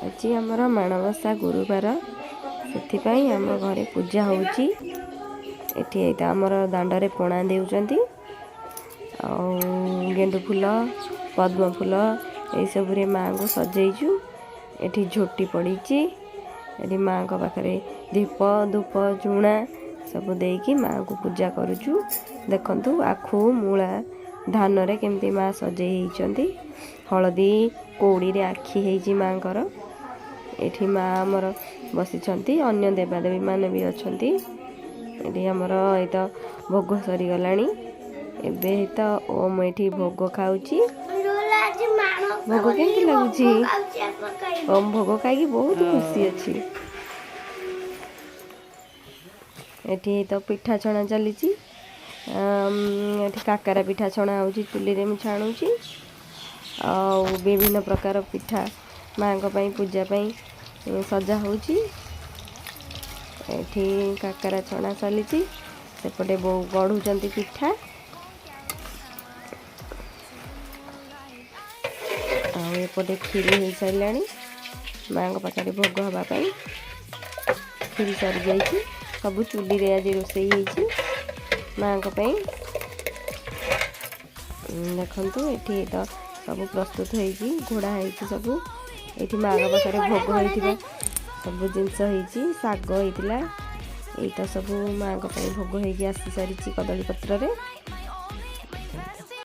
आज आमर माणबसा गुरुवार से आम घरे पूजा होची। आमर दांडे पणा देउचंती गेंडु फूल पद्म फूल यही सब माँ को सजेचु। एठी झोटी पड़ी ये माँ को पाखे दीप धूप झुणा सब देकी माँ को पूजा करुचु। देखंतु आखु मूला धान रे केमती माँ सजे होती हलदी कौड़ी रे आखि है माँ कर। एठी माँ आमर बसिछंती अन्य देवादेवी माने भी अछंती। एठी आमर एतो भोग सरी गलानी एबे तो ओम एठी भोग खाउची। भोग केमती लागुची ओम भोग खाई बहुत खुशी अच्छी। एठी तो पिठा छणा चली काकरा पिठा छणा होची चुली रे मु छाणुची। विभिन्न प्रकार पिठा माँ को पूजा सजा होची। एठी काकरा छणा चली सेपटे बो गढ़ुचंती पिठा एपटे खीरी हो साराणी माँ को पाखे भोग हाँपाई खीरी सरी जाइए सब चुली रे आज रोसई होती माँ को देखु ये तो सब प्रस्तुत होगी घोड़ा होती सब ये माँ को पाखे भोग होता सब जिनस शाग होता ये तो सब माँ को भोग हो आसी सारी कदली पत्र रे।